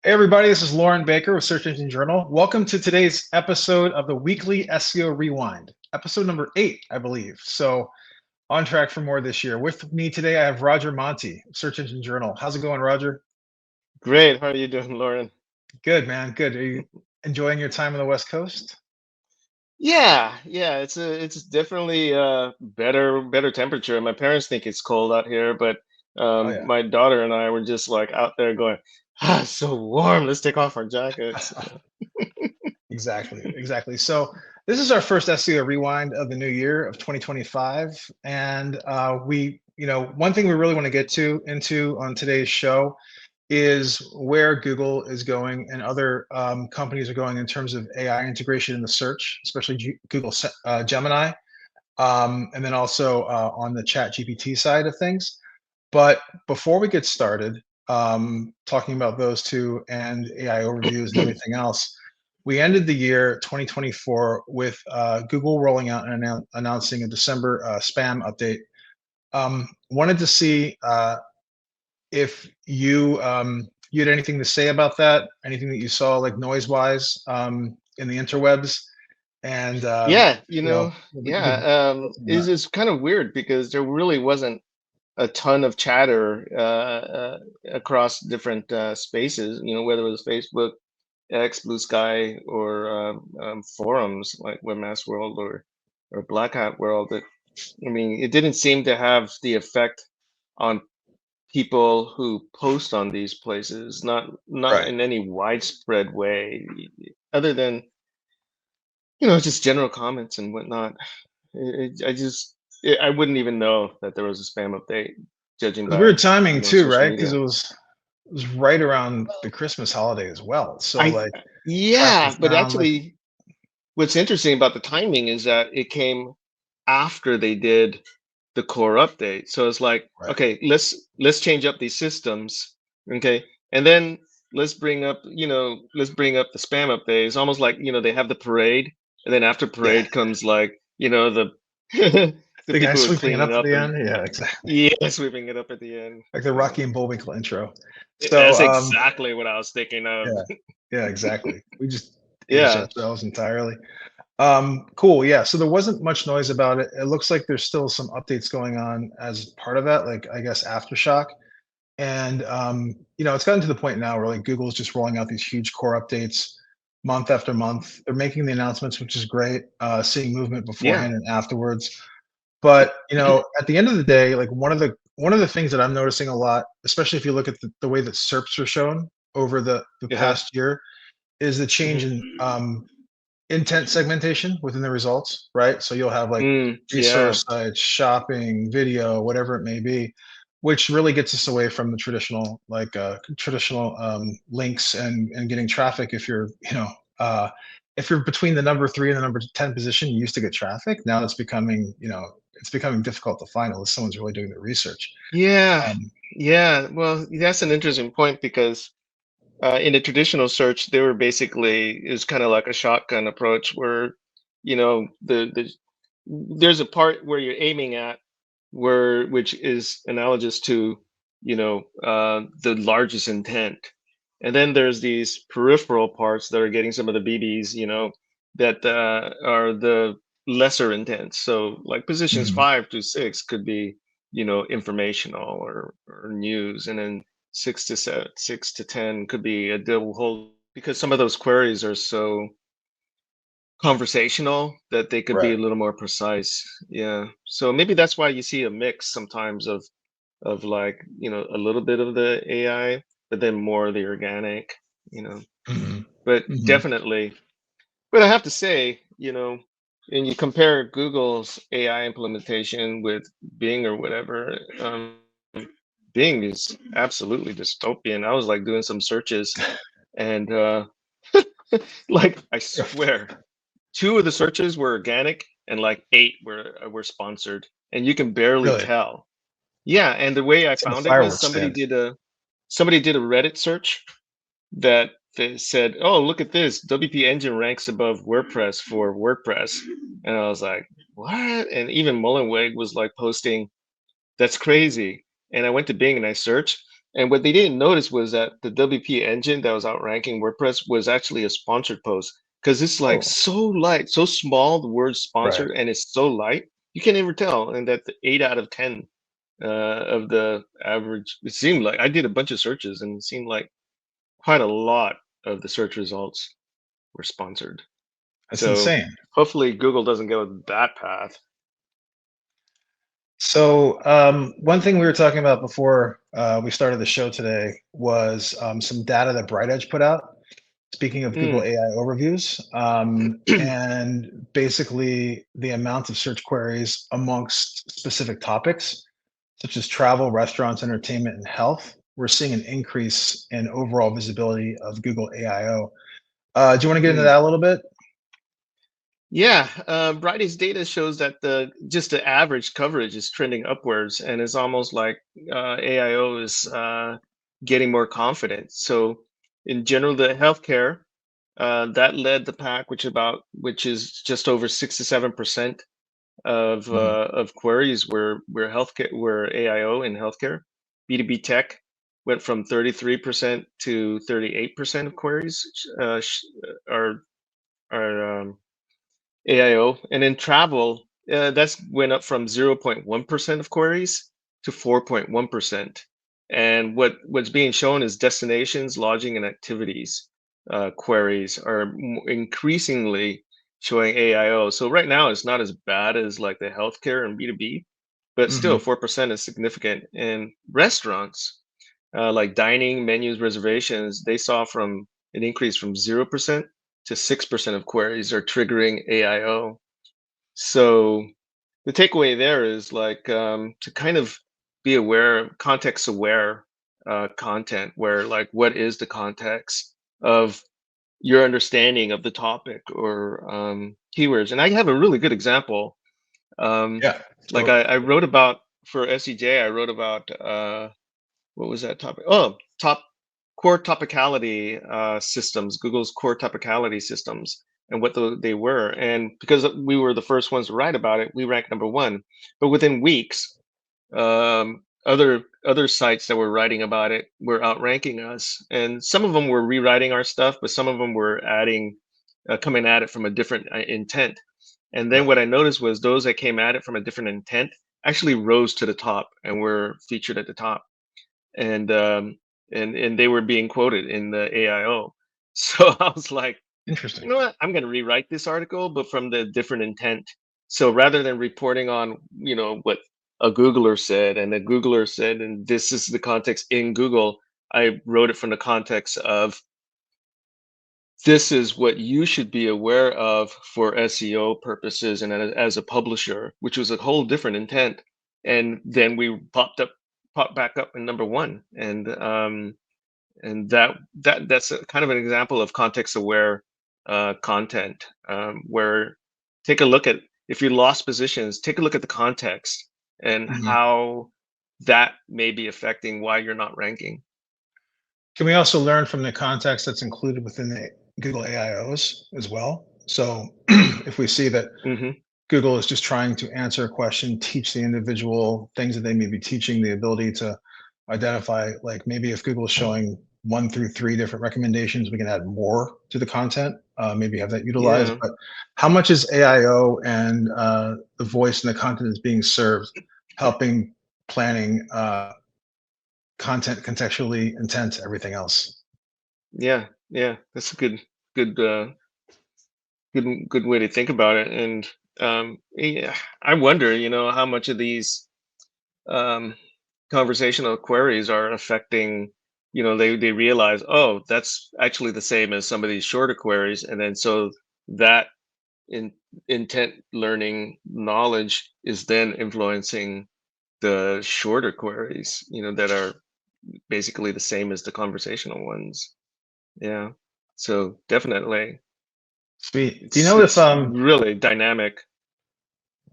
Hey everybody, this is Loren Baker with Search Engine Journal. Welcome to today's episode of the weekly SEO Rewind, episode number 8, I believe. So on track for more this year. With me today, I have Roger Montti, of Search Engine Journal. How's it going, Roger? Great. How are you doing, Lauren? Good, man. Good. Are you enjoying your time on the West Coast? Yeah. It's definitely better temperature. My parents think it's cold out here, but Oh yeah. my daughter and I were just like out there going, it's so warm. Let's take off our jackets. Exactly. So this is our first SEO Rewind of the new year of 2025, and one thing we really want to get into on today's show is where Google is going and other companies are going in terms of AI integration in the search, especially Google Gemini, and then also on the Chat GPT side of things. But before we get started, talking about those two and AI overviews and everything else, we ended the year 2024 with Google rolling out and announcing a December spam update. Wanted to see if you had anything to say about that, anything that you saw like noise wise in the interwebs, and Yeah, we could go from that. it's kind of weird because there really wasn't a ton of chatter across different spaces, whether it was Facebook, X, Blue Sky, or forums like Webmaster World or Black Hat World. I mean, it didn't seem to have the effect on people who post on these places, not Right. in any widespread way, other than just general comments and whatnot. I wouldn't even know that there was a spam update, judging It was by weird timing too, social right? Because media. it was right around the Christmas holiday as well. So I like traffic Yeah, but down, like actually, what's interesting about the timing is that it came after they did the core update. So it's like, right. okay, let's change up these systems, okay, and then let's bring up the spam update. It's almost like they have the parade, and then after Yeah. parade comes like the the The guy people who are sweeping it cleaning up at up the and end. Yeah, exactly. sweeping it up at the end. Like the Rocky and Bullwinkle intro. So That's exactly what I was thinking of. yeah, yeah, exactly. We just aged Yeah. ourselves entirely. Cool. Yeah. So there wasn't much noise about it. It looks like there's still some updates going on as part of that, like I guess aftershock. And it's gotten to the point now where like Google's just rolling out these huge core updates month after month. They're making the announcements, which is great. Seeing movement Yeah. beforehand and afterwards. But at the end of the day, like one of the things that I'm noticing a lot, especially if you look at the way that SERPs are shown over the Uh-huh. past year, is the change Mhm. in intent segmentation within the results, right? So you'll have like Yeah. resource sites, shopping, video, whatever it may be, which really gets us away from the traditional links and getting traffic. If you're between the number 3 and the number 10 position, you used to get traffic. Now it's becoming difficult to find unless someone's really doing the research. Yeah. Um, Yeah. Well, that's an interesting point because in the traditional search, they were basically it was kind of like a shotgun approach where, there's a part where you're aiming at which is analogous to, the largest intent. And then there's these peripheral parts that are getting some of the BBs, that are the lesser intents. So like positions mhm. 5 to 6 could be, informational or news, and then 6 to 10 could be a double hold because some of those queries are so conversational that they could be Right. a little more precise. Yeah. So maybe that's why you see a mix sometimes of like, a little bit of the AI, but then more of the organic, you know. Mhm. But Mhm. definitely, but I have to say, and you compare Google's AI implementation with Bing or whatever, Bing is absolutely dystopian. I was like doing some searches and like I swear 2 of the searches were organic and like 8 were sponsored, and you can barely Really? tell. Yeah, and the way I It's like a found it was fireworks stand. somebody did a Reddit search that they said, "Oh, look at this. WP Engine ranks above WordPress for WordPress." And I was like, "What?" And even Mullenweg was like posting, "That's crazy." And I went to Bing and I searched. And what they didn't notice was that the WP engine that was outranking WordPress was actually a sponsored post, because it's like Oh, so light, so small, the word right. sponsored, and it's so light, you can't even tell. And that the 8 out of 10 of the average, it seemed like I did a bunch of searches and it seemed like quite a lot of the search results were sponsored. That's So insane. hopefully Google doesn't go that path. So one thing we were talking about before we started the show today was some data that BrightEdge put out. Speaking of Google Mm. AI overviews, and basically the amount of search queries amongst specific topics, such as travel, restaurants, entertainment, and health, we're seeing an increase in overall visibility of Google AIO. Do you want to get into Mm. that a little bit? Yeah, Bridie's data shows that the average coverage is trending upwards, and it's almost like AIO is getting more confident. So, in general, the healthcare that led the pack, which is just over 67% Mhm, of queries were AIO in healthcare. B2B tech went from 33% to 38% of queries are AIO. And in travel, that's went up from 0.1% of queries to 4.1%. And what's being shown is destinations, lodging, and activities queries are increasingly showing AIO. So right now it's not as bad as like the healthcare and B2B, but still mhm. 4% is significant. And restaurants, like dining, menus, reservations, they saw from an increase from 0% to 6% of queries are triggering AIO. So the takeaway there is like to kind of be aware, context aware content, where like what is the context of your understanding of the topic or keywords. And I have a really good example. Um, Yeah. like I wrote about for SEJ, I wrote about what was that topic? Oh, top core topicality systems, Google's core topicality systems, and what they were. And because we were the first ones to write about it, we ranked number one. But within weeks, other sites that were writing about it were outranking us, and some of them were rewriting our stuff, but some of them were adding, coming at it from a different intent. And then Right. what I noticed was those that came at it from a different intent actually rose to the top and were featured at the top, and they were being quoted in the AIO. So I was like, you Interesting. know what? I'm going to rewrite this article, but from the different intent. So rather than reporting on, what a Googler said and a Googler said, and this is the context in Google, I wrote it from the context of this is what you should be aware of for SEO purposes and as a publisher, which was a whole different intent. And then we popped back up in number one. And that's a, kind of an example of context aware content, where take a look at, if you lost positions, take a look at the context and Mhm. how that may be affecting why you're not ranking. Can we also learn from the context that's included within the Google AIOs as well? So if we see that Hmm. Google is just trying to answer a question, teach the individual things that they may be teaching, the ability to identify, like maybe if Google is showing 1 through 3 different recommendations, we can add more to the content, maybe have that utilized. Yeah. But how much is AIO and the voice and the content that's being served helping planning content contextually intent, everything else? Yeah, yeah, that's a good, good way to think about it. And yeah, I wonder, how much of these um, conversational queries are affecting. They realize, oh, that's actually the same as some of these shorter queries, and then so that in intent learning knowledge is then influencing the shorter queries, that are basically the same as the conversational ones. Yeah. So definitely, Sweet. it's it's really dynamic.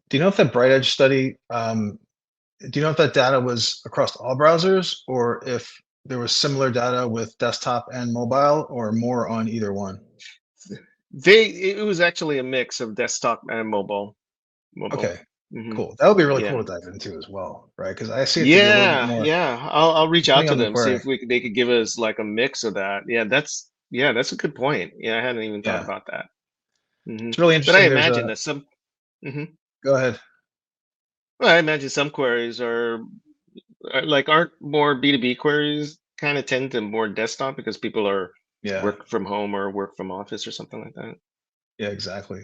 Do you know if that BrightEdge study, do you know if that data was across all browsers or if there was similar data with desktop and mobile or more on either one? It was actually a mix of desktop and mobile. Okay. Cool. That would be really Yeah. cool to dive into as well, right? Because I see it to be a little bit more Yeah. I'll reach out depending to on the them, see query. if they could give us like a mix of that. That's a good point. Yeah, I hadn't even thought Yeah, about that. it's really But I interesting. There's imagine a that some. hmm Go ahead. Well, I imagine some queries aren't more B2B queries kind of tend to more desktop because people are Yeah, work from home or work from office or something like that. yeah, exactly.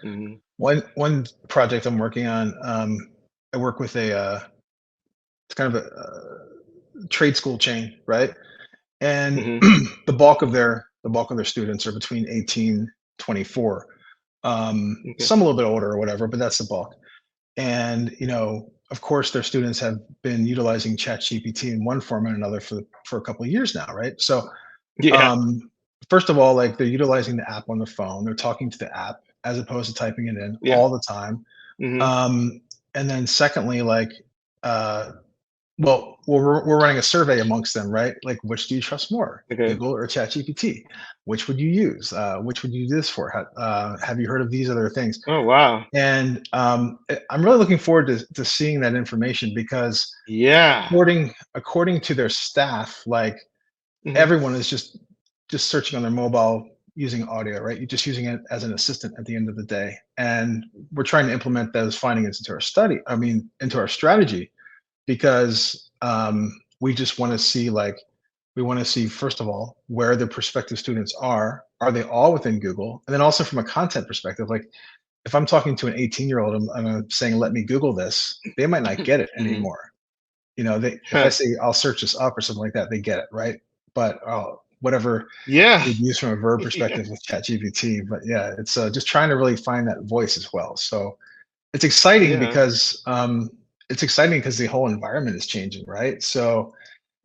hmm One project I'm working on, I work with it's kind of a, trade school chain, right? And hmm the bulk of their students are between 18, 24. Okay. Some a little bit older or whatever, but that's the bulk. And of course, their students have been utilizing ChatGPT in one form or another for a couple of years now, right? So, Yeah. um, first of all, like they're utilizing the app on the phone, they're talking to the app as opposed to typing it in Yeah. all the time. hmm And then secondly, like, uh, we're running a survey amongst them, right? Like, which do you trust more, Okay. Google or ChatGPT? Which would you use? Which would you do this for? Have you heard of these other things? Oh wow. And I'm really looking forward to seeing that information because Yeah. according to their staff, like hmm everyone is just searching on their mobile using audio, right? You're just using it as an assistant at the end of the day. And we're trying to implement those findings into our into our strategy because we just want to see we want to see first of all where the prospective students are they all within Google, and then also from a content perspective, like if I'm talking to an 18-year-old, I'm saying let me Google this, they might not get it hmm anymore. If I say I'll search this up or something like that, they get it, right? But whatever Yeah. you'd use from a verb Yeah. perspective with ChatGPT. But yeah, it's just trying to really find that voice as well. So it's exciting Yeah. because the whole environment is changing, right? So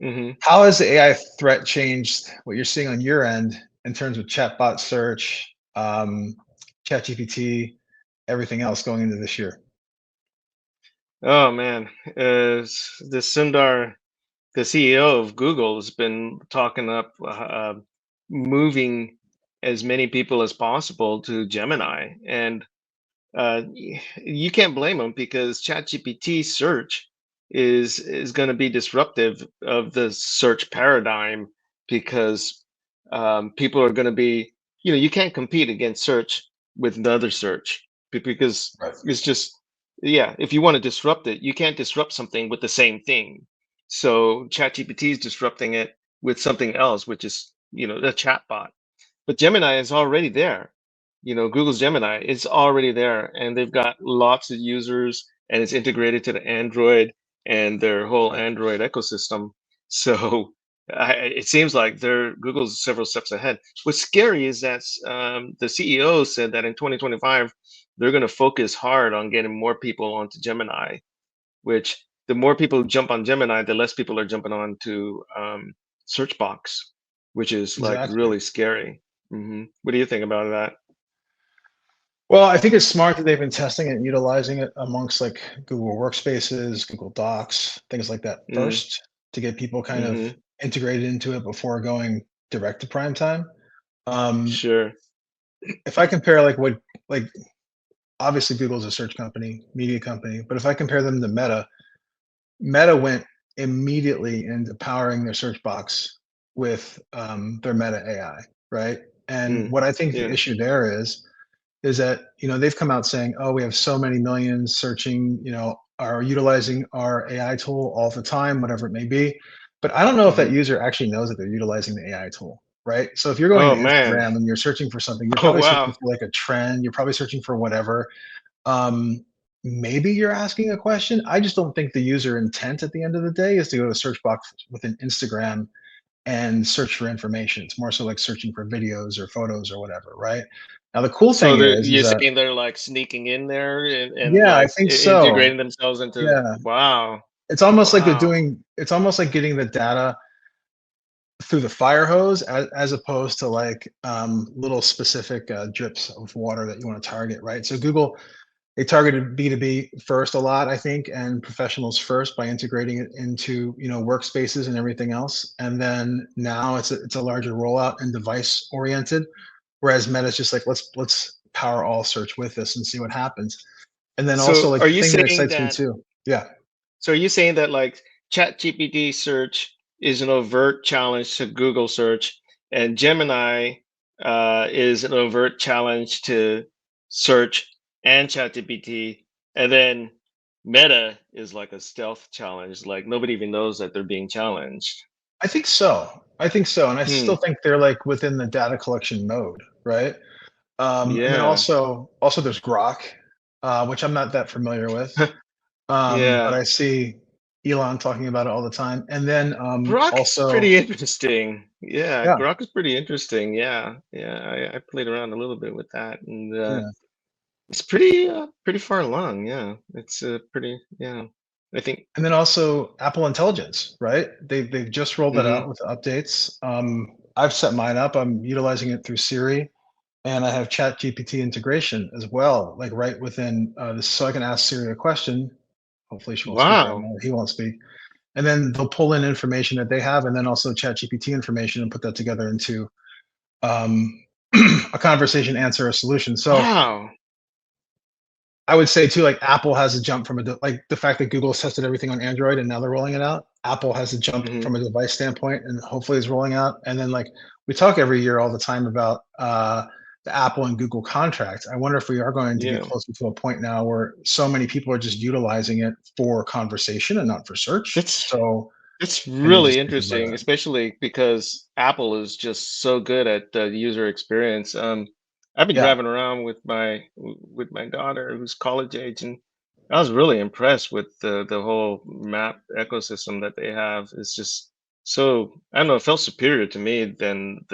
hmm how has the AI threat changed what you're seeing on your end in terms of chatbot search, ChatGPT, everything else going into this year? Oh man, the Sundar, the CEO of Google, has been talking up moving as many people as possible to Gemini, and you can't blame him because ChatGPT search is going to be disruptive of the search paradigm because people are going to be, you can't compete against search with another search because Right. it's just, yeah, if you want to disrupt it, you can't disrupt something with the same thing. So ChatGPT is disrupting it with something else, which is, the chatbot. But Gemini is already there. Google's Gemini is already there, and they've got lots of users, and it's integrated to the Android and their whole Right. Android ecosystem. So it seems like Google's several steps ahead. What's scary is that the CEO said that in 2025 they're going to focus hard on getting more people onto Gemini. Which the more people jump on Gemini, the less people are jumping on to Searchbox, which is like Exactly. really scary. What do you think about that? Well, I think it's smart that they've been testing it and utilizing it amongst like Google Workspaces, Google Docs, things like that Mm, first to get people kind of mm-hmm. integrated into it before going direct to prime time. Um, Sure. if I compare like obviously Google's a search company, media company, but if I compare them to Meta, Meta went immediately into powering their search box with their Meta AI, right? And Mm, what I think the yeah. issue there is that they've come out saying, "Oh, we have so many millions searching, are utilizing our AI tool all the time, whatever it may be." But I don't know if that hmm user actually knows that they're utilizing the AI tool, right? So if you're going Oh to man. Instagram and you're searching for something, you're Oh probably searching wow. for like a trend, you're probably searching for whatever. Um, Maybe you're asking a question. I just don't think the user intent at the end of the day is to go to a search box within Instagram and search for information. It's more so like searching for videos or photos or whatever, right? Now the cool So thing is you're that saying they're like sneaking in there and yeah, I like think so. integrating themselves into. Yeah. Wow. It's almost like Wow. it's almost like getting the data through the fire hose as opposed to like little specific drips of water that you want to target, right? So Google, they targeted B2B first a lot, I think, and professionals first by integrating it into, workspaces and everything else. And then now it's a larger rollout and device oriented. Whereas Meta's just like, let's power all search with this and see what happens. And then also So like are the you thing that saying excites me that? too. Yeah. So are you saying that like ChatGPT search is an overt challenge to Google search, and Gemini is an overt challenge to search and ChatGPT, and then Meta is like a stealth challenge, like nobody even knows that they're being challenged. I think so. I think so. And I still Hmm. think they're like within the data collection mode, right? And then Yeah. also there's Grok, which I'm not that familiar with. But Yeah. I see Elon talking about it all the time. And then Grok is also, pretty interesting. Yeah, yeah, Grok is pretty interesting. Yeah, yeah. I played around a little bit with that, and yeah. it's pretty far along. Yeah, it's pretty. Yeah, I think. And then also Apple Intelligence, right? They've just rolled that out Hmm. with the updates. I've set mine up. I'm utilizing it through Siri, and I have Chat GPT integration as well, like right within this, so I can ask Siri a question. Hopefully, she won't speak right Wow. now. He won't speak, and then they'll pull in information that they have, and then also Chat GPT information, and put that together into um, a conversation, answer, a solution. So Wow. I would say too, like Apple has a jump from like the fact that Google's tested everything on Android and now they're rolling it out. Apple has a jump Hmm. from a device standpoint and hopefully is rolling out. And then like we talk every year all the time about the Apple and Google contract. I wonder if we are going to get Yeah. closer to a point now where so many people are just utilizing it for conversation and not for search. That's So It's I need to really see if we're interesting, that. especially because Apple is just so good at the user experience. I've been Yeah, driving around with my daughter, who's college age, and I was really impressed with the whole map ecosystem that they have. It's just so, I don't know, it felt superior to me than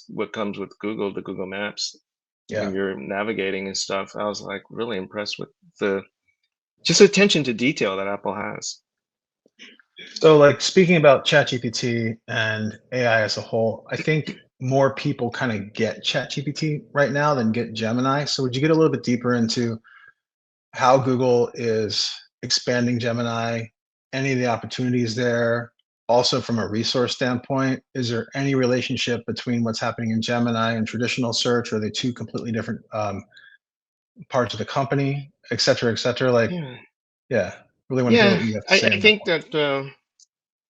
what comes with Google, the Google Maps when yeah. you're navigating and stuff. I was like really impressed with the just attention to detail that Apple has. So, like speaking about ChatGPT and AI as a whole, I think more people kind of get ChatGPT right now than get Gemini. So, would you get a little bit deeper into how Google is expanding Gemini, any of the opportunities there? Also, from a resource standpoint, is there any relationship between what's happening in Gemini and traditional search? Are they two completely different parts of the company, et cetera, et cetera? Like, Yeah. yeah, really want to hear Yeah, what you have to say I on that think one. that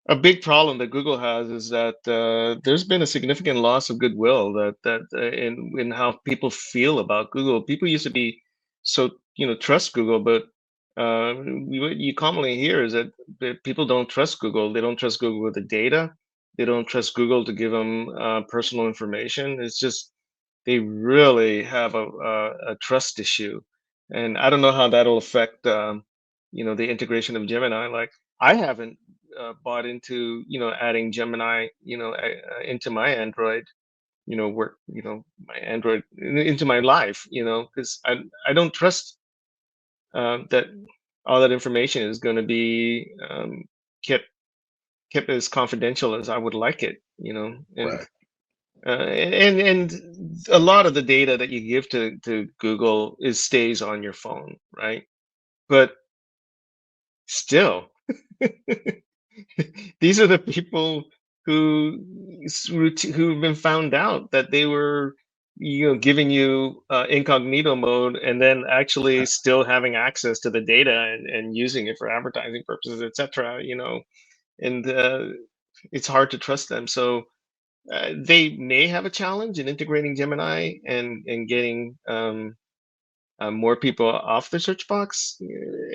a big problem that Google has is that there's been a significant loss of goodwill in how people feel about Google. People used to be so trust Google, but what you commonly hear is that people don't trust Google. They don't trust Google with the data. They don't trust Google to give them personal information. It's just they really have a trust issue, and I don't know how that'll affect the integration of Gemini. Like I haven't bought into adding Gemini into my Android work my Android into my life because I don't trust that all that information is going to be kept kept as confidential as I would like it, and Right. and a lot of the data that you give to Google is stays on your phone, right? But still, these are the people who've been found out that they were giving you incognito mode and then actually still having access to the data and using it for advertising purposes, etc. And it's hard to trust them. So they may have a challenge in integrating Gemini and getting more people off the search box.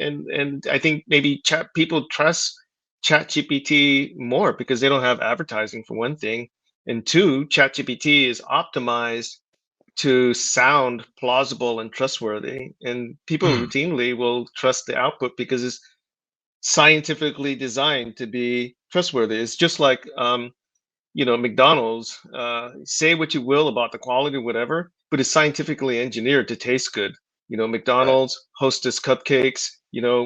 And I think maybe people trust ChatGPT more because they don't have advertising for one thing, and two, ChatGPT is optimized to sound plausible and trustworthy, and people Mm, routinely will trust the output because it's scientifically designed to be trustworthy. It's just like McDonald's, say what you will about the quality, whatever, but it's scientifically engineered to taste good. right. McDonald's, Hostess cupcakes,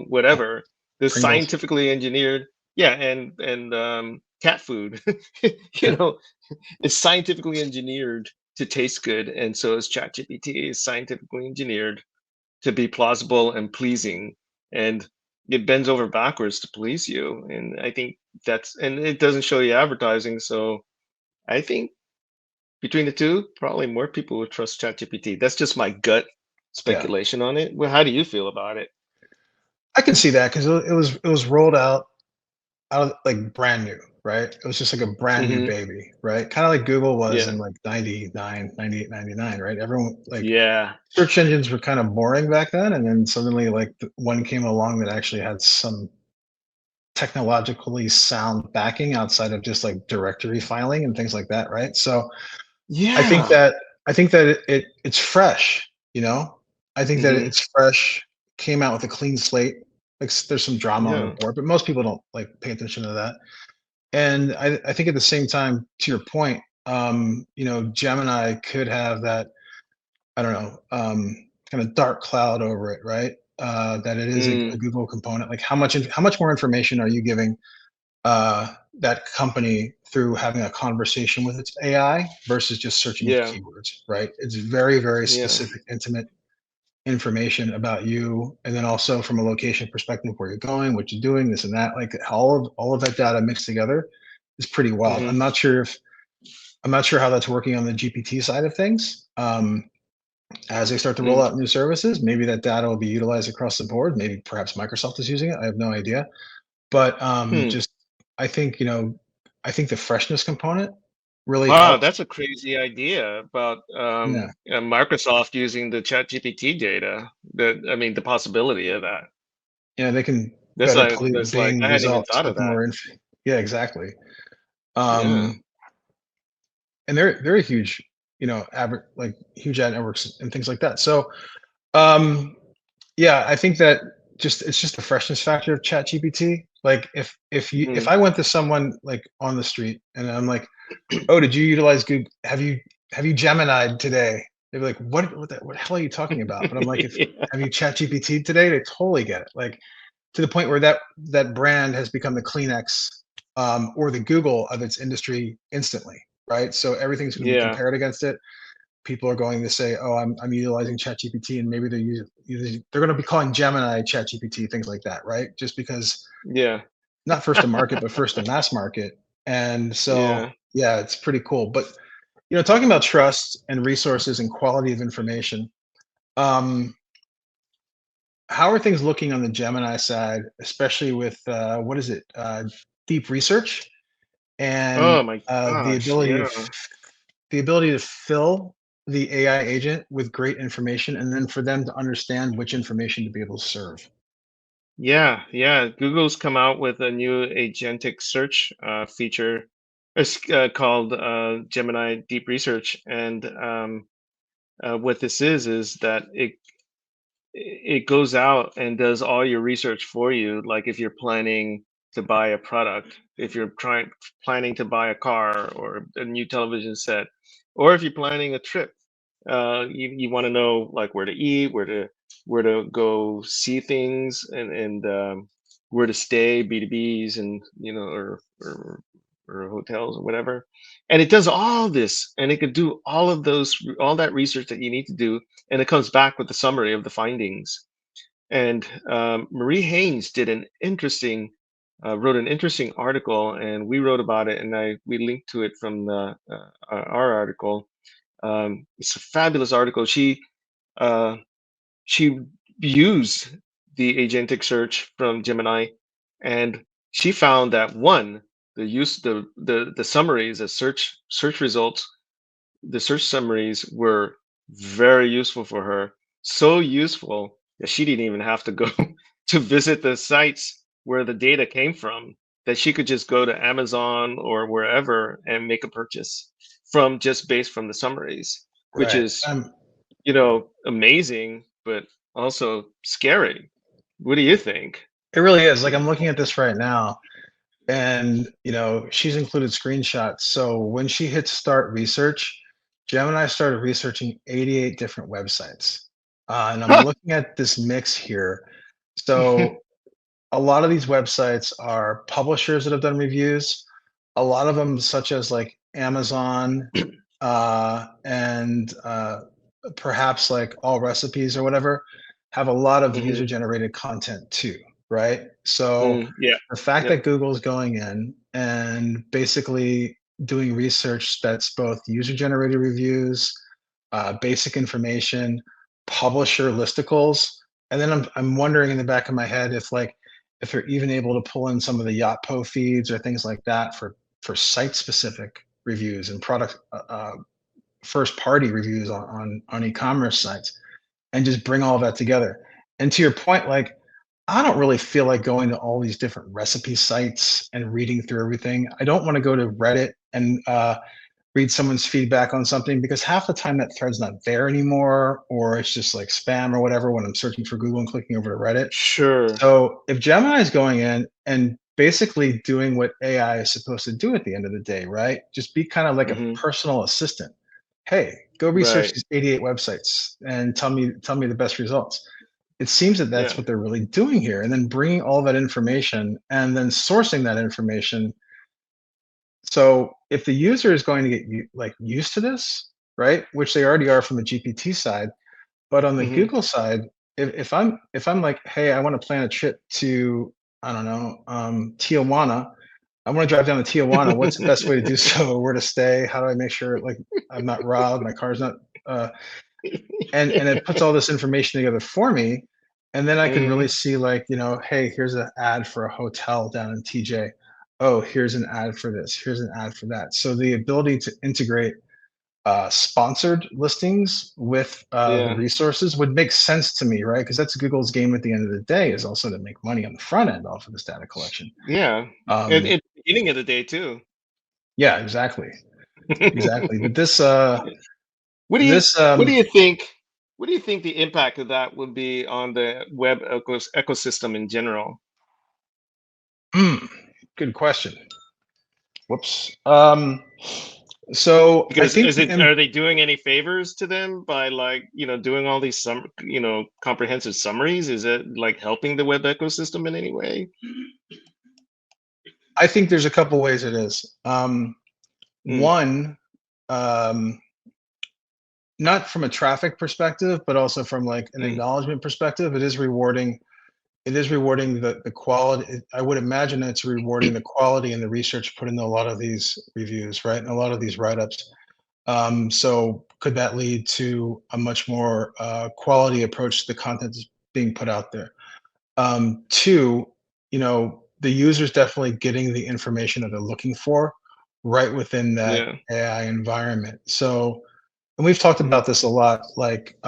whatever. They're Pringles. scientifically engineered. Yeah, and cat food, Yeah. it's scientifically engineered to taste good, and so is ChatGPT is scientifically engineered to be plausible and pleasing, and it bends over backwards to please you. And I think and it doesn't show you advertising, so I think between the two, probably more people would trust ChatGPT. That's just my gut Yeah. speculation on it. Well, how do you feel about it? I can see that because it was rolled out of like brand new, right? It was just like a brand new Hmm. baby, right? Kind of like Google was in Yeah. like 99, 98, 99, right? Everyone like Yeah. search engines were kind of boring back then, and then suddenly like one came along that actually had some technologically sound backing outside of just like directory filing and things like that, right? So I think Yeah. that I think that it's fresh, you know? I think that Hmm. it's fresh, came out with a clean slate. Like there's some drama on the Yeah. board, but most people don't like pay attention to that. And I think at the same time, to your point, Gemini could have that, I don't know, kind of dark cloud over it, right? That it is a Mm. Google component. Like how much more information are you giving that company through having a conversation with its AI versus just searching with Yeah. keywords, right? It's very, very Yeah. specific, intimate information about you, and then also from a location perspective, where you're going, what you're doing, this and that. Like all of that data mixed together is pretty wild. Hmm. I'm not sure how that's working on the GPT side of things. As they start to roll Mm. out new services, maybe that data will be utilized across the board. Maybe perhaps Microsoft is using it. I have no idea. But Hmm. just I think I think the freshness component really Wow, helps. that's a crazy idea about Yeah, Microsoft using the ChatGPT data. I mean, the possibility of that. yeah, they can better pollute That's like Bing I hadn't even results thought of with that. more Yeah, exactly. Yeah. Um, and they're a huge, like huge ad networks and things like that. So, um, yeah, I think that it's just the freshness factor of ChatGPT. Like if Mm. I went to someone like on the street and I'm like, "Oh, did you utilize Google? Have you Gemini today?" They'd be like, what the hell are you talking about?" But I'm like, "If Yeah. have you ChatGPT today?" They totally get it. Like to the point where that brand has become the Kleenex or the Google of its industry instantly, right? So everything's going to be Yeah. compared against it. People are going to say, "Oh, I'm utilizing ChatGPT," and maybe they're going to be calling Gemini ChatGPT, things like that, right? Just because Yeah. not first to market, but first to mass market. And so, Yeah. yeah, it's pretty cool. But talking about trust and resources and quality of information, um, how are things looking on the Gemini side, especially with what is it, deep research and Oh my gosh. Yeah. the ability to fill the AI agent with great information, and then for them to understand which information to be able to serve. Yeah. Yeah. Google's come out with a new agentic search feature. It's called Gemini Deep Research, and what this is that it goes out and does all your research for you. Like if you're planning to buy a product, if you're trying planning to buy a car or a new television set, or if you're planning a trip, you want to know like where to eat, where to go see things, and where to stay, B2Bs, and or hotels or whatever. And it does all this, and it could do all that research that you need to do, and it comes back with the summary of the findings. And Marie Haynes wrote an interesting article, and we wrote about it, and we linked to it from our article. It's a fabulous article. Uh, she used the agentic search from Gemini, and she found that one, the summaries, the search results, the search summaries were very useful for her. So useful that she didn't even have to go to visit the sites where the data came from, that she could just go to Amazon or wherever and make a purchase from just based from the summaries, which Right. is, amazing, but also scary. What do you think? It really is. Like I'm looking at this right now, and she's included screenshots. So when she hit start research, Gemini started researching 88 different websites, and I'm looking at this mix here. So a lot of these websites are publishers that have done reviews. A lot of them, such as like Amazon, and perhaps like All Recipes or whatever, have a lot of Hmm. user generated content too, right? So Mm, yeah. the fact Yep. that Google's going in and basically doing research that's both user generated reviews, basic information, publisher listicles. and then I'm wondering in the back of my head if they're even able to pull in some of the Yotpo feeds or things like that for site specific reviews and product first party reviews on e-commerce sites, and just bring all that together. And to your point, like, I don't really feel like going to all these different recipe sites and reading through everything. I don't want to go to Reddit and read someone's feedback on something, because half the time that thread's not there anymore, or it's just like spam or whatever when I'm searching for Google and clicking over to Reddit. Sure. So if Gemini is going in and basically doing what AI is supposed to do at the end of the day, right? Just be kind of like a Hmm. personal assistant. Hey, go research Right. these 88 websites and tell me the best results. It seems that that's Yeah. what they're really doing here, and then bringing all that information and then sourcing that information. So if the user is going to get used to this, right, which they already are from the GPT side, but on the Hmm. Google side, if I'm like, hey, I want to plan a trip to, I don't know, Tijuana. I want to drive down to Tijuana. What's the best way to do so? Where to stay? How do I make sure like I'm not robbed? My car's not. Uh, and it puts all this information together for me, and then I could really Hmm. see, like, hey, here's an ad for a hotel down in TJ. Oh, here's an ad for this. Here's an ad for that. So the ability to integrate sponsored listings with the Yeah. resources would make sense to me, right? Because that's Google's game at the end of the day, is also to make money on the front end off of this data collection. Yeah. Um, At the beginning of the day too. yeah, exactly, exactly. But this, What do you this, what do you think what do you think the impact of that would be on the web ecosystem in general? hmm, good question. Whoops. So I Because think is it, are they doing any favors to them by, like, doing all these comprehensive summaries? Is it like helping the web ecosystem in any way? I think there's a couple ways it is. Mm, One, um, not from a traffic perspective, but also from like an mm, acknowledgement perspective. It is rewarding the quality. I would imagine it's rewarding the quality and the research put into a lot of these reviews, right? And a lot of these write-ups. So could that lead to a much more quality approach to the content that's being put out there? Two, the user's definitely getting the information that they're looking for right within that yeah. AI environment. So, and we've talked Mm, about this a lot, like,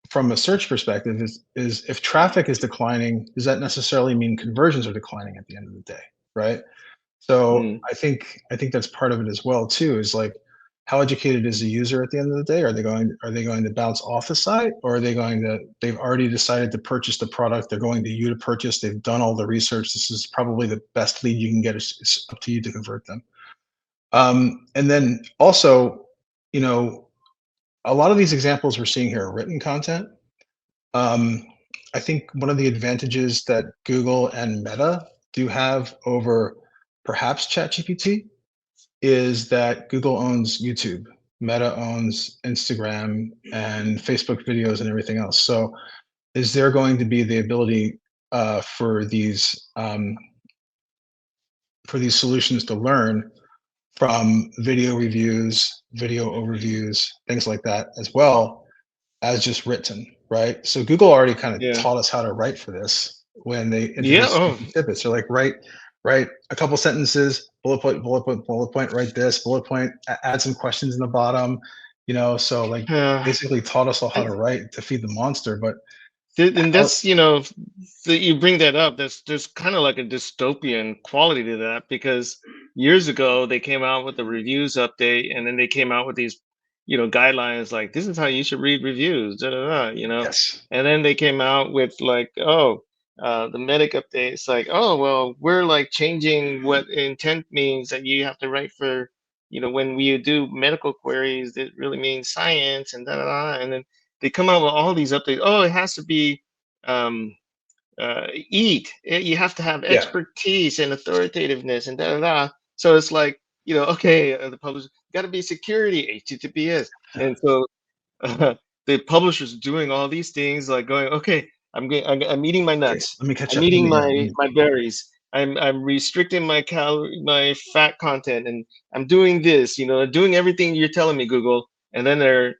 from a search perspective, is if traffic is declining, does that necessarily mean conversions are declining at the end of the day, right? So mm, I think that's part of it as well too, is like, how educated is the user at the end of the day? Are they going to bounce off the site, or they've already decided to purchase the product, they're going to you to purchase, they've done all the research, this is probably the best lead you can get, it's up to you to convert them. And then also, you know, a lot of these examples we're seeing here are written content. um, I think one of the advantages that Google and Meta do have over perhaps ChatGPT is that Google owns YouTube, Meta owns Instagram and Facebook videos and everything else. So, is there going to be the ability for these solutions to learn from video reviews, video overviews, things like that, as well as just written, right? So Google already kind of yeah. taught us how to write for this when they Yeah. introduced Oh, snippy snippets. They're like, write a couple sentences, bullet point, bullet point, bullet point, write this, bullet point, add some questions in the bottom, so like uh, basically taught us all how I, to write to feed the monster. But and how, that's, that you bring that up. There's kind of like a dystopian quality to that, because years ago they came out with the reviews update, and then they came out with these, guidelines like, this is how you should read reviews, da da da, yes, and then they came out with, like, oh, the medic update. It's like, oh well, we're like changing what intent means, that you have to write for, when we do medical queries, it really means science and da da da, and then they come out with all these updates. Oh, it has to be, um, you have to have yeah, expertise and authoritativeness and da da da. So it's like, okay, the publisher got to be security, HTTPS, and so the publisher's doing all these things, like going, okay, I'm eating my okay, nuts, let me catch I'm up. Let eating me, my berries, I'm restricting my fat content, and I'm doing this, doing everything you're telling me, Google. And then they're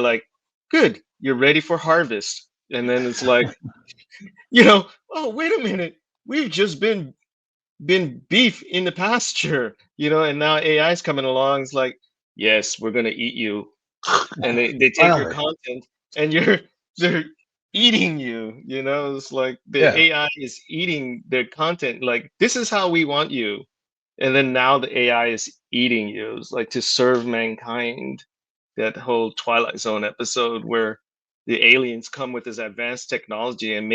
like, good, you're ready for harvest. And then it's like, oh, wait a minute, we've just been beef in the pasture, and now AI is coming along. It's like, yes, we're gonna eat you, and they take your Finally. content, and they're eating you. It's like the Yeah, AI is eating their content. Like, this is how we want you, and then now the AI is eating you. It's like to serve mankind. That whole Twilight Zone episode where the aliens come with this advanced technology and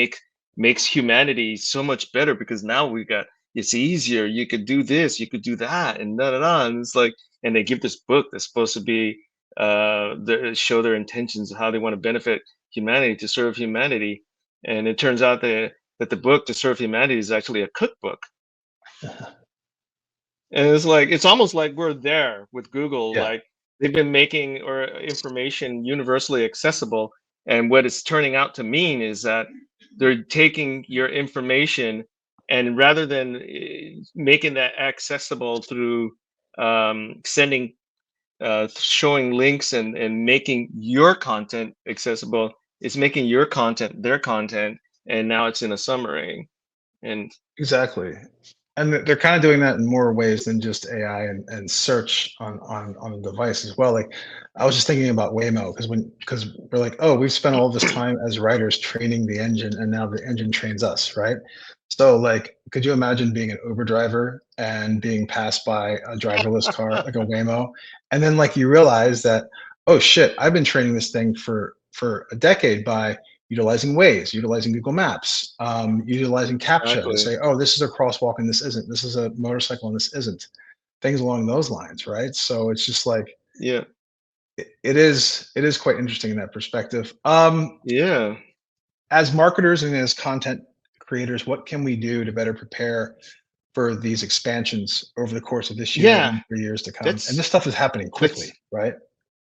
makes humanity so much better because now we got it's easier. You could do this, you could do that, and da da da. And it's like, and they give this book that's supposed to be show their intentions of how they want to benefit humanity to serve humanity, and it turns out that the book to serve humanity is actually a cookbook. And it's like it's almost like we're there with Google, yeah, like they've been making or information universally accessible. And what it's turning out to mean is that they're taking your information and rather than making that accessible through sending showing links and making your content accessible, it's making your content their content, and now it's in a summary. And exactly. And they're kind of doing that in more ways than just AI and search on a device as well. Like I was just thinking about Waymo because we're like, oh, we've spent all this time as writers training the engine, and now the engine trains us, right? So like, could you imagine being an Uber driver and being passed by a driverless car like a Waymo, and then like you realize that, oh shit, I've been training this thing for a decade by utilizing Waze, utilizing Google Maps, utilizing CAPTCHA to exactly, say, oh, this is a crosswalk and this isn't. This is a motorcycle and this isn't. Things along those lines, right? So it's just like yeah, it is quite interesting in that perspective. yeah, As marketers and as content creators, what can we do to better prepare for these expansions over the course of this year yeah. and for years to come? And That's this stuff is happening that's quickly, right?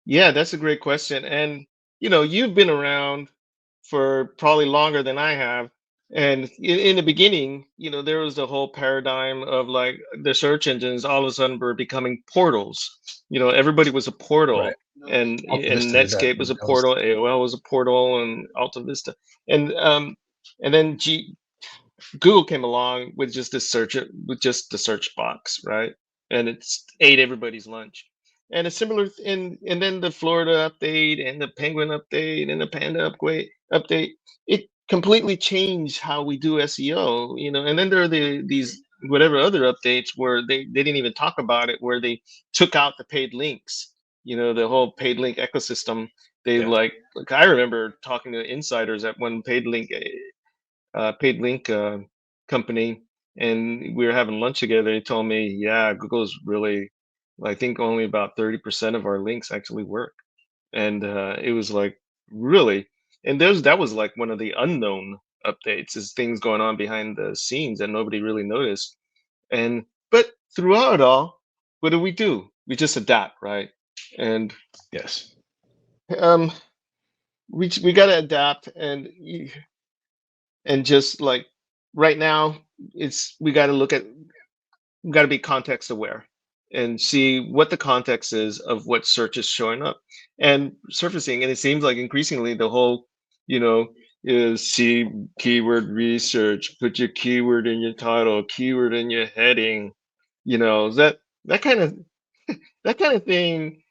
Yeah, that's a great question. And you've been around for probably longer than I have. And in the beginning, there was the whole paradigm of like the search engines all of a sudden were becoming portals. Everybody was a Right. portal, Alta and Vista did that. Netscape was a portal, AOL was a portal, and Alta Vista, and then Google came along with just the search box, right? And it's ate everybody's lunch. And a similar and then the Florida update and the Penguin update and the Panda update, it completely changed how we do SEO, and then there are these whatever other updates where they didn't even talk about it, where they took out the paid links, the whole paid link ecosystem. They Yeah. like I remember talking to insiders at one paid link company, and we were having lunch together. He told me, "Yeah, Google's really, I think only about 30% of our links actually work." And it was like, really, and that was like one of the unknown updates, is things going on behind the scenes that nobody really noticed. And but throughout it all, what do? We just adapt, right? And Yes. um, we got to adapt, and just like right now, it's we got to look at we got to be context aware and see what the context is of what search is showing up and surfacing. And it seems like increasingly the whole, you know, is see keyword research, put your keyword in your title, keyword in your heading, that kind of that kind of thing.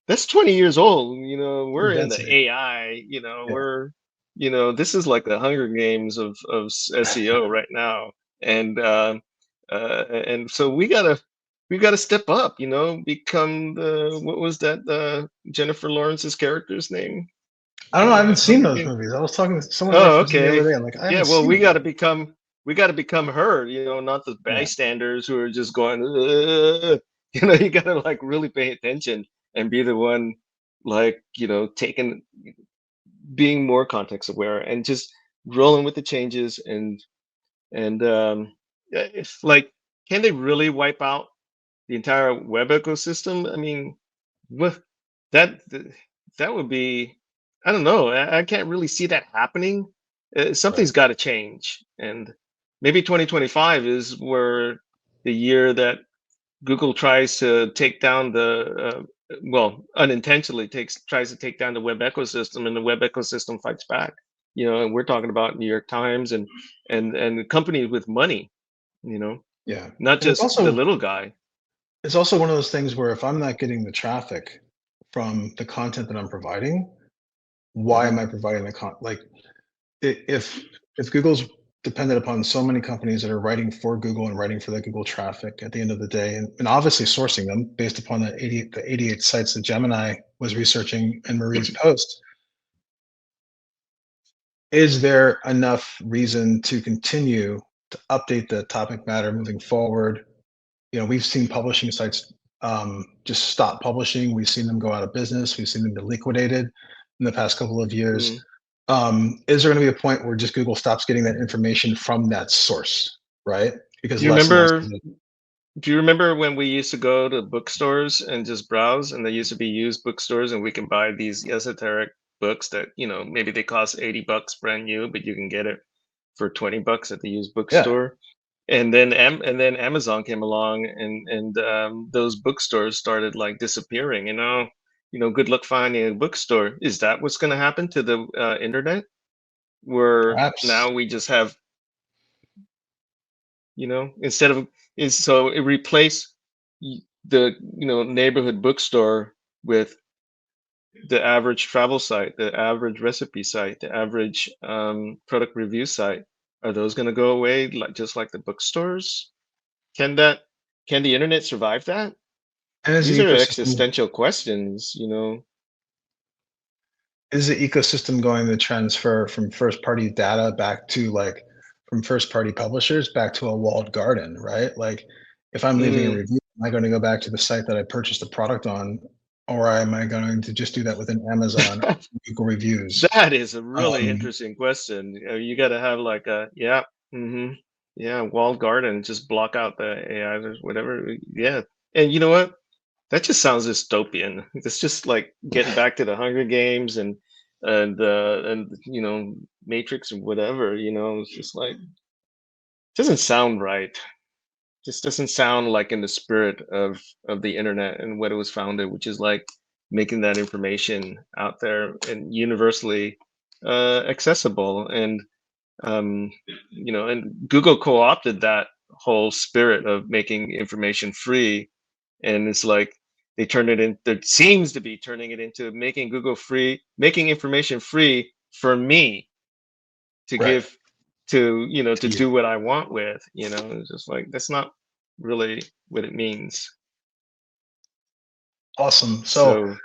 That's 20 years old. Word We're in the density. AI. Yeah. This is like the Hunger Games of SEO right now, and so we gotta step up. Become the what was that Jennifer Lawrence's character's name? I don't know. I haven't seen Hunger those Games. movies. I was talking to someone Oh, referenced them the other okay. day. I'm like, I Yeah. haven't Well, seen them yet. we got to become her. Not the Yeah. bystanders who are just going. "Ugh." You got to like really pay attention and be the one, like taking being more context aware and just rolling with the changes and it's like, can they really wipe out the entire web ecosystem? I mean, what that th- that would be, I don't know. I can't really see that happening. Right. Something's got to change, and maybe 2025 is where the year that Google tries to take down unintentionally tries to take down the web ecosystem, and the web ecosystem fights back. and we're talking about New York Times and companies with money, Yeah. not And just the little guy. it's also one of those things where if I'm not getting the traffic from the content that I'm providing, why am Hmm. I providing the like if Google's dependent upon so many companies that are writing for Google and writing for the Google traffic at the end of the day, and obviously sourcing them based upon the 88 sites that Gemini was researching in Marie's post, is there enough reason to continue to update the topic matter moving forward? We've seen publishing sites just stop publishing. We've seen them go out of business. We've seen them be liquidated in the past couple of years. Is there going to be a point where just Google stops getting that information from that source, right? Do Because you less and less remember? of it. Do you remember when we used to go to bookstores and just browse, and they used to be used bookstores, and we can buy these esoteric books that maybe they cost $80 brand new, but you can get it for $20 at the used Yeah. bookstore. And then Amazon came along, and those bookstores started like disappearing. Good luck finding a bookstore. Is that what's going to happen to the internet? Where Perhaps. now we just have, instead of is so it replaced the neighborhood bookstore with the average travel site, the average recipe site, the average product review site. Are those going to go away, like just like the bookstores? Can that can the internet survive that? And These are existential questions. is the ecosystem going to transfer from first party data back to from first party publishers back to a walled garden, right? Like if I'm leaving a Mm. review, am I going to go back to the site that I purchased the product on, or am I going to just do that within Amazon, Google reviews? That is a really Um, interesting question. You got to have like a yeah, yeah, walled garden. Just block out the AI or whatever. Yeah, and you know what? That just sounds dystopian. It's just like getting back to the Hunger Games and Matrix and whatever. It's just like doesn't sound right. Just doesn't sound like in the spirit of the internet and what it was founded, which is like making that information out there and universally accessible. And Google co-opted that whole spirit of making information free, and it's like they turned it in. There seems to be turning it into making Google free, making information free for me to right. give to To you. do what I want with. It's just like that's not really what it means. Awesome. So So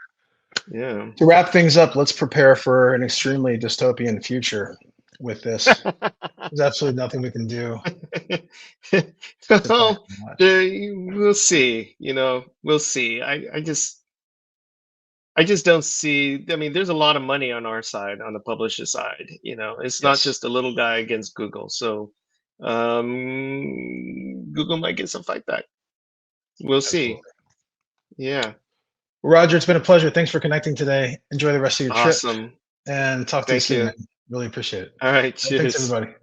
yeah. to wrap things up, let's prepare for an extremely dystopian future with this. There's absolutely nothing we can do to bank Well, on that. we'll see. We'll see. I just don't see. I mean, there's a lot of money on our side, on the publisher side. It's not Yes, just a little guy against Google. So Google might get some fight back. We'll see. absolutely. Yeah. Well, Roger, it's been a pleasure. Thanks for connecting today. Enjoy the rest of your trip Awesome. and talk to you Thank soon, man. you. Really appreciate it. All right. Thanks, Cheers. everybody.